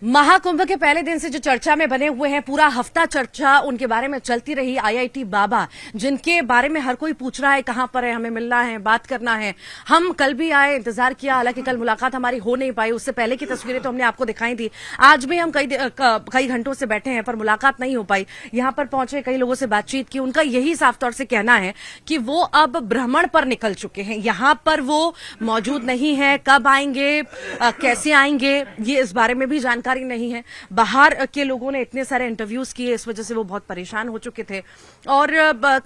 महाकुंभ के पहले दिन से जो चर्चा में बने हुए हैं, पूरा हफ्ता चर्चा उनके बारे में चलती रही। आईआईटी बाबा, जिनके बारे में हर कोई पूछ रहा है कहां पर है, हमें मिलना है, बात करना है। हम कल भी आए, इंतजार किया, हालांकि कल मुलाकात हमारी हो नहीं पाई। उससे पहले की तस्वीरें तो हमने आपको दिखाई थी। आज भी हम कई घंटों से बैठे हैं पर मुलाकात नहीं हो पाई। यहां पर पहुंचे, कई लोगों से बातचीत की। उनका यही साफ तौर से कहना है कि वो अब भ्रमण पर निकल चुके हैं। यहां पर वो मौजूद नहीं है। कब आएंगे, कैसे आएंगे, ये इस बारे में भी जानकारी नहीं है। बाहर के लोगों ने इतने सारे इंटरव्यूज किए, इस वजह से वो बहुत परेशान हो चुके थे और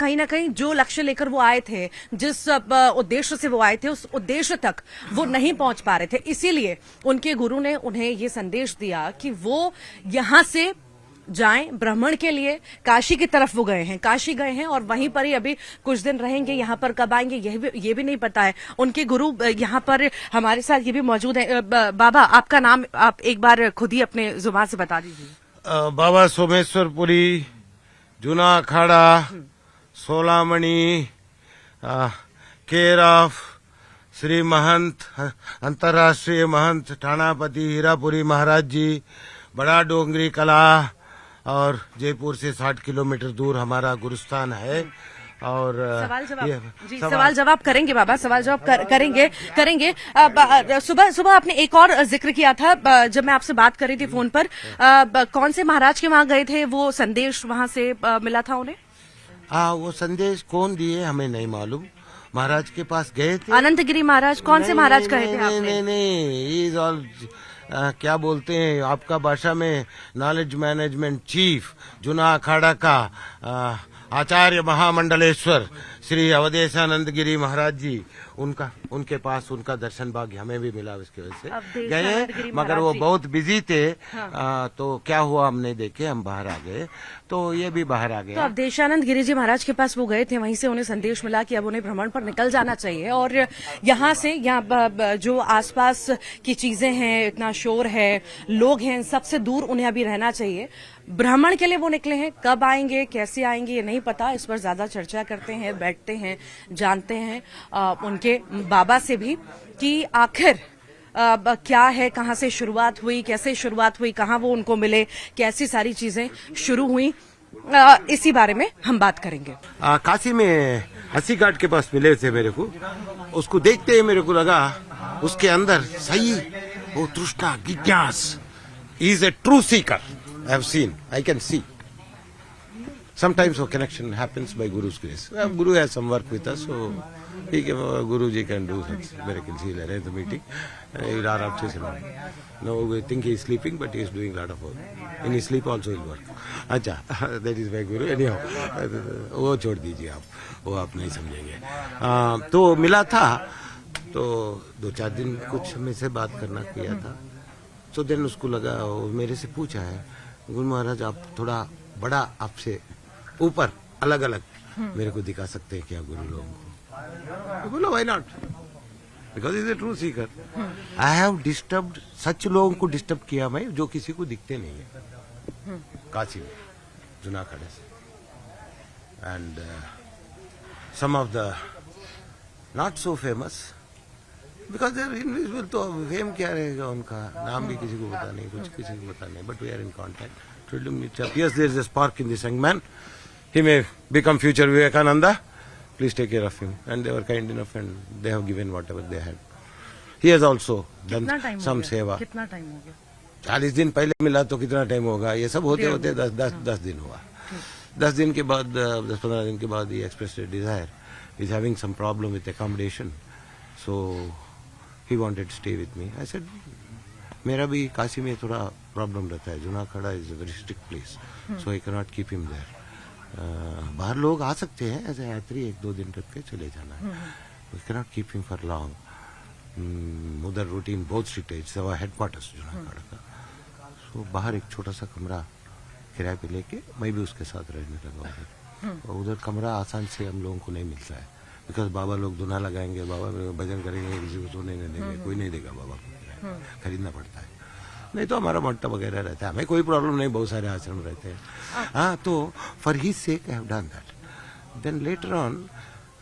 कहीं ना कहीं जो लक्ष्य लेकर वो आए थे, जिस उद्देश्य से वो आए थे, उस उद्देश्य तक वो नहीं पहुंच पा रहे थे। इसीलिए उनके गुरु ने उन्हें ये संदेश दिया कि वो यहां से जाएं भ्रमण के लिए। काशी की तरफ वो गए हैं, काशी गए हैं और वहीं पर ही अभी कुछ दिन रहेंगे। यहाँ पर कब आएंगे ये भी नहीं पता है। उनके गुरु यहाँ पर हमारे साथ ये भी मौजूद है। बाबा, आपका नाम आप एक बार खुद ही अपने जुबान से बता दीजिए। बाबा सोमेश्वरपुरी, जूना अखाड़ा, सोलामणि, केयर ऑफ श्री महंत अंतर्राष्ट्रीय महंत ठाणापति हीरापुरी महाराज जी, बड़ा डोंगरी कला, और जयपुर से 60 किलोमीटर दूर हमारा गुरुस्थान है। और सवाल जवाब करेंगे बाबा, सवाल जवाब करेंगे। सुबह आपने एक और जिक्र किया था जब मैं आपसे बात कर रही थी फोन पर। कौन से महाराज के वहां गए थे, वो संदेश वहां से मिला था उन्हें? वो संदेश कौन दिए हमें नहीं मालूम। महाराज के पास गए थे। अनंतगिरी महाराज, कौन से महाराज कहे थे आपने? नहीं, इज ऑल क्या बोलते हैं आपका भाषा में, नॉलेज मैनेजमेंट चीफ, जूना अखाड़ा का आचार्य महामंडलेश्वर श्री अवधेशानंद गिरी महाराज जी, उनके पास उनका दर्शन भाग्य हमें भी मिला। उसकी वजह से गए, मगर वो बहुत बिजी थे। हाँ। तो क्या हुआ हम नहीं देखे, हम बाहर आ गए, तो ये भी बाहर आ गया। तो अवधेशानंद गिरी जी महाराज के पास वो गए थे, वहीं से उन्हें संदेश मिला कि अब उन्हें भ्रमण पर निकल जाना चाहिए और यहाँ से, यहाँ जो आसपास की चीजें हैं, इतना शोर है, लोग हैं, सबसे दूर उन्हें अभी रहना चाहिए। भ्रमण के लिए वो निकले हैं। कब आएंगे, कैसे आएंगे, ये नहीं पता। इस पर ज्यादा चर्चा करते हैं, बैठते हैं, जानते हैं उनके बाबा से भी कि आखिर क्या है, कहां से शुरुआत हुई, कैसे शुरुआत हुई, कहां वो उनको मिले, कैसी सारी चीजें शुरू हुई। इसी बारे में हम बात करेंगे। काशी में हंसी घाट के पास मिले थे मेरे को। उसको देखते ही मेरे को लगा उसके अंदर सही वो तृष्णा, जिज्ञास, is a true seeker. I have seen, I can see. Sometimes a connection happens by Guru's grace. Guru has some work with us, so Guruji can do such miracles. He'll arrange the meeting. He'll ask us. No, we think he's sleeping, but he's doing a lot of work. In his sleep also he'll work. अच्छा, that is my Guru. Anyhow, वो छोड़ दीजिए आप, वो आप नहीं समझेंगे। तो मिला था, तो 2-4 दिन कुछ हमें से बात करना किया था। तो दिन उसको लगा, मेरे से पूछा है, गुरु महाराज आप थोड़ा बड़ा, आपसे ऊपर, अलग अलग मेरे को दिखा सकते हैं क्या गुरु लोगों को? बोलो why not, because is a true seeker. I have disturbed, सच लोगों को डिस्टर्ब किया मैं जो किसी को दिखते नहीं है काशी में, जूना अखाड़े से। And some of the not so famous, because there invisible, तो फेम क्या रहेगा उनका, नाम भी किसी को पता नहीं, कुछ किसी को पता नहीं, but we are in contact. Yes, there is a spark in this young man. He may become future Vivekananda. Please take care of him. And they were kind enough and they have given whatever they had. He has also done some seva. कितना time हो गया? 40 दिन पहले मिला तो कितना time होगा, ये सब होते होते 10 दिन हुआ। 10 दिन के बाद, 10-15 दिन के बाद he expressed a desire. He is having some problem with accommodation. So he wanted to stay with me. I said, मेरा भी काशी में थोड़ा प्रॉब्लम रहता है, Juna Akhara is a very strict place, so I can not keep him there. बाहर लोग आ सकते हैं एज ए यात्री, 1-2 दिन रख के चले जाना है, we can not keep him for long. उधर रूटीन बहुत स्ट्रिक्ट है, it's our headquarters Juna Akhara का। सो बाहर एक छोटा सा कमरा किराए पे लेके मैं भी उसके साथ रहने लगा हूँ। और उधर कमरा आसान से हम लोगों को नहीं मिलता है, बिकॉज बाबा लोग धुना लगाएंगे, बाबा भजन करेंगे, किसी को सोने नहीं देंगे, कोई नहीं देगा बाबा को, खरीदना पड़ता है। नहीं तो हमारा मट्टा वगैरह रहता है, हमें कोई प्रॉब्लम नहीं, बहुत सारे आश्रम रहते हैं। हाँ, तो for his sake I have done that. Then later on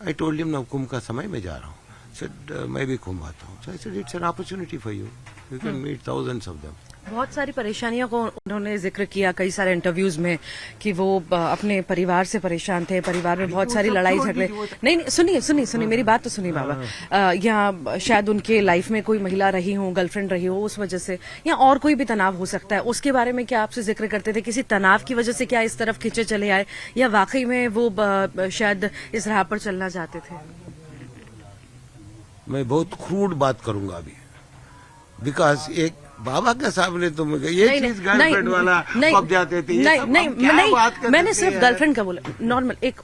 I told him, now Kumbh का समय मैं जा रहा हूँ। सेड मैं भी कुंभ आता हूँ। So I said it's an opportunity for you, you can meet thousands of them. बहुत सारी परेशानियों को उन्होंने जिक्र किया कई सारे इंटरव्यूज में कि वो अपने परिवार से परेशान थे, परिवार में बहुत सारी लड़ाई झगड़े। नहीं नहीं, सुनिए मेरी बात तो सुनिए बाबा। या शायद उनके लाइफ में कोई महिला रही हो, गर्लफ्रेंड रही हो, उस वजह से, या और कोई भी तनाव हो सकता है, उसके बारे में क्या आपसे जिक्र करते थे? किसी तनाव की वजह से क्या इस तरफ खींचे चले आए, या वाकई में वो शायद इस राह पर चलना चाहते थे? मैं बहुत क्रूड बात करूंगा अभी, बिकॉज एक बाबा के सामने तुम ये चीज गर्लफ्रेंड वाला पक जाते थे। नहीं, मैंने सिर्फ गर्लफ्रेंड का बोला, नॉर्मल एक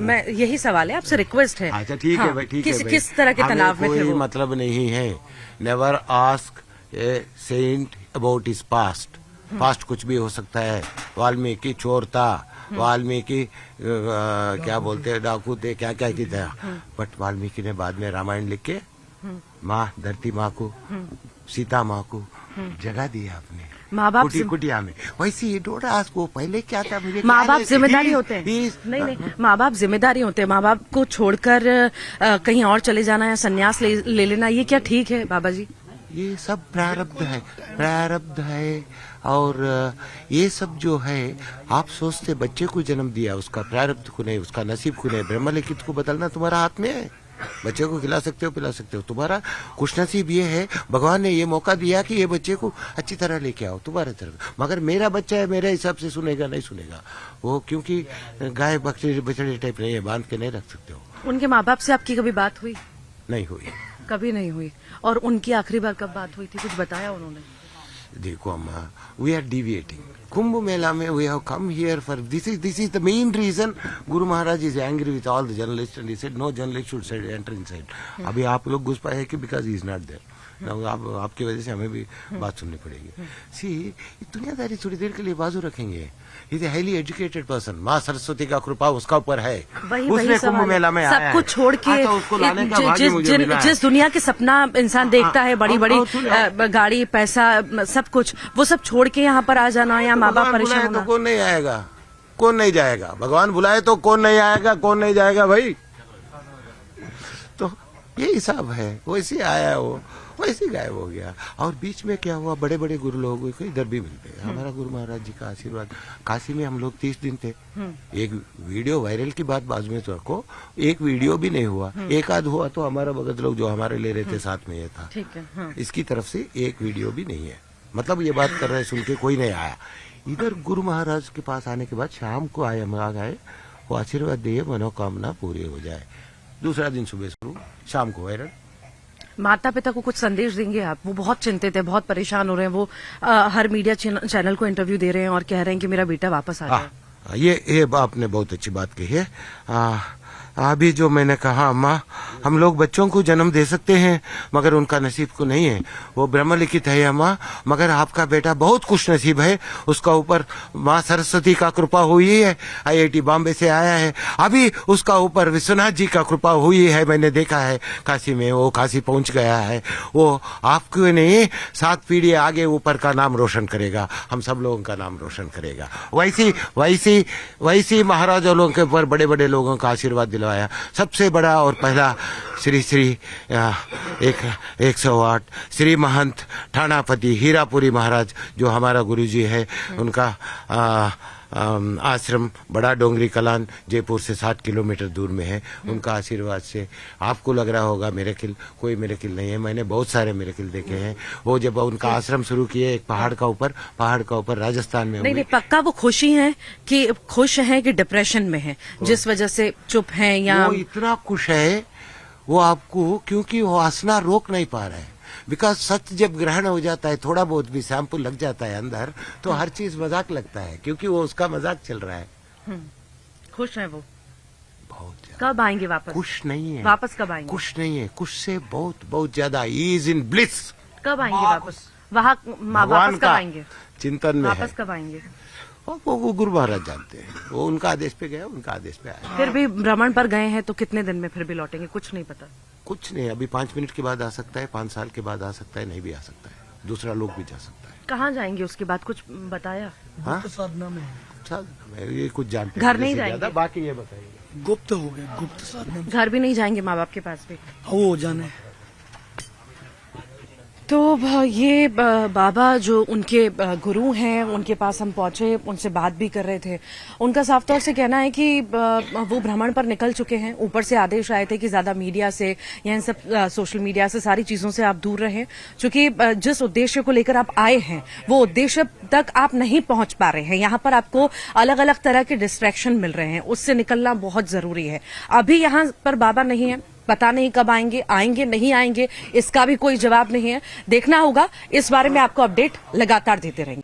मैं यही सवाल है, आपसे रिक्वेस्ट है। अच्छा ठीक है भाई, ठीक है भाई। किस तरह के तनाव में थे वो? मतलब नहीं है। Never ask a saint about his past. Past कुछ भी हो सकता है। वाल्मीकि चोर था, वाल्मीकि क्या बोलते हैं, डाकू थे, क्या क्या की था, बट वाल्मीकि ने बाद में रामायण लिख के माँ, धरती माँ को, सीता माँ को जगह दी आपने माँ बाप कुटिया में। वैसे ये डोरा आज को पहले क्या था, मुझे माँ बाप जिम्मेदारी होते हैं। नहीं, माँ बाप जिम्मेदारी होते हैं। माँ बाप को छोड़कर कहीं और चले जाना या संन्यास ले लेना, ये क्या ठीक है बाबा जी? ये सब प्रारब्ध है। और ये सब जो है, आप सोचते बच्चे को जन्म दिया, उसका प्रारब्ध को नहीं, उसका नसीब को नहीं, ब्रह्मलिखित को बदलना तुम्हारा हाथ में है। बच्चे को खिला सकते हो, पिला सकते हो। तुम्हारा खुशनसीब ये है, भगवान ने ये मौका दिया कि ये बच्चे को अच्छी तरह लेके आओ तुम्हारे तरफ। मगर मेरा बच्चा है, मेरे हिसाब से सुनेगा नहीं सुनेगा वो, क्योंकि गाय बछड़े टाइप नहीं है, बांध के नहीं रख सकते हो। उनके माँ बाप से आपकी कभी बात हुई? नहीं हुई, कभी नहीं हुई। और उनकी आखिरी बार कब बात हुई थी, कुछ बताया उन्होंने? देखो अम्मा, we are deviating. Kumbh Mela में we have come here for this is the main reason. Guru Maharaj is angry with all the journalist and he said no journalist should enter inside. अभी आप लोग घुस पाए कि because he is not there. आपकी वजह से हमें भी बात सुननी पड़ेगी। सी, दुनियादारी थोड़ी देर के लिए बाजू रखेंगे। Is a highly educated person. माँ सरस्वती का कृपा उसका ऊपर है। उसने कुंभ मेला में सब कुछ छोड़ के उसको लाने का भाग्य मुझे मिला है। जिस दुनिया के सपना इंसान देखता है, बड़ी बड़ी गाड़ी, पैसा, सब कुछ, वो सब छोड़ के यहाँ पर आ जाना, या माँ बाप परेशान होना। तो कौन नहीं आएगा, कौन नहीं जाएगा? भगवान बुलाए तो कौन नहीं आएगा, कौन नहीं जाएगा भाई? तो ये हिसाब है। वैसे आया वो, वैसे गायब हो गया। और बीच में क्या हुआ, बड़े बड़े गुरु लोगों को इधर भी मिलते हैं। हमारा गुरु महाराज जी का आशीर्वाद। काशी में हम लोग 30 दिन थे। एक वीडियो वायरल की बात बाजू में तो रखो, एक वीडियो भी नहीं हुआ। एक आध हुआ तो हमारा भगत लोग जो हमारे ले रहे थे साथ में, ये था। ठीक है। इसकी तरफ से एक वीडियो भी नहीं है। मतलब ये बात कर रहे सुन के कोई नहीं आया। इधर गुरु महाराज के पास आने के बाद शाम को आए, हम आ गए, वो आशीर्वाद दिए, मनोकामना पूरी हो जाए। दूसरा दिन सुबह शुरू, शाम को वायरल। माता पिता को कुछ संदेश देंगे आप? वो बहुत चिंतित है, बहुत परेशान हो रहे हैं। वो हर मीडिया चैनल को इंटरव्यू दे रहे हैं और कह रहे हैं कि मेरा बेटा वापस आ जाए। ये आपने बहुत अच्छी बात कही है। अभी जो मैंने कहा, अम्मा, हम लोग बच्चों को जन्म दे सकते हैं मगर उनका नसीब को नहीं है। वो ब्रह्मलिखित है अम्मा। मगर आपका बेटा बहुत खुश नसीब है, उसका ऊपर माँ सरस्वती का कृपा हुई है। IIT बॉम्बे से आया है, अभी उसका ऊपर विश्वनाथ जी का कृपा हुई है। मैंने देखा है काशी में, वो काशी पहुंच गया है। वो आपको नहीं, 7 पीढ़ी आगे ऊपर का नाम रोशन करेगा, हम सब लोगों का नाम रोशन करेगा। वैसी महाराजा लोगों के ऊपर बड़े बड़े लोगों का आशीर्वाद दिलवाया। सबसे बड़ा और पहला श्री 108 श्री महंत ठाणापति हीरापुरी महाराज, जो हमारा गुरुजी है, उनका आश्रम बड़ा डोंगरी कलान जयपुर से 60 किलोमीटर दूर में है। उनका आशीर्वाद से आपको लग रहा होगा मिरेकिल, कोई मिरेकिल नहीं है। मैंने बहुत सारे मिरेकिल देखे हैं। वो जब उनका आश्रम शुरू किए एक पहाड़ का ऊपर राजस्थान में। नहीं, पक्का वो खुश हैं कि डिप्रेशन में है, जिस वजह से चुप हैं, या वो इतना खुश है वो आपको, क्योंकि वो हंसना रोक नहीं पा रहा है। बिकॉज सच जब ग्रहण हो जाता है, थोड़ा बहुत भी सैंपल लग जाता है अंदर, तो हर चीज मजाक लगता है, क्योंकि वो उसका मजाक चल रहा है। खुश है वो बहुत। कब आएंगे वापस? खुश नहीं है। वापस कब आएंगे? खुश नहीं है, खुश से बहुत ज्यादा। Is in bliss. कब आएंगे वापस? वहाँ वापस कब आएंगे? चिंतन में वापस कब आएंगे? वो गुरु महाराज जानते हैं। वो उनका आदेश पे गया, उनका आदेश पे आया। फिर भी भ्रमण पर गए हैं तो कितने दिन में फिर भी लौटेंगे, कुछ नहीं पता? कुछ नहीं, अभी 5 मिनट के बाद आ सकता है, 5 साल के बाद आ सकता है, नहीं भी आ सकता है, दूसरा लोग भी जा सकता है। कहाँ जाएंगे उसके बाद, कुछ बताया? साधना में ये कुछ जानते घर नहीं जाएंगे, बाकी ये बताइए। गुप्त हो गए, गुप्त साधना। घर भी नहीं जाएंगे माँ बाप के पास भी? वो जाने तो ये बाबा जो उनके गुरु हैं, उनके पास हम पहुंचे, उनसे बात भी कर रहे थे। उनका साफ तौर से कहना है कि वो भ्रमण पर निकल चुके हैं। ऊपर से आदेश आए थे कि ज्यादा मीडिया से या इन सब सोशल मीडिया से, सारी चीजों से आप दूर रहें, क्योंकि जिस उद्देश्य को लेकर आप आए हैं वो उद्देश्य तक आप नहीं पहुंच पा रहे हैं। यहाँ पर आपको अलग अलग तरह के डिस्ट्रैक्शन मिल रहे हैं, उससे निकलना बहुत जरूरी है। अभी यहाँ पर बाबा नहीं है, पता नहीं कब आएंगे, आएंगे नहीं आएंगे, इसका भी कोई जवाब नहीं है। देखना होगा, इस बारे में आपको अपडेट लगातार देते रहेंगे।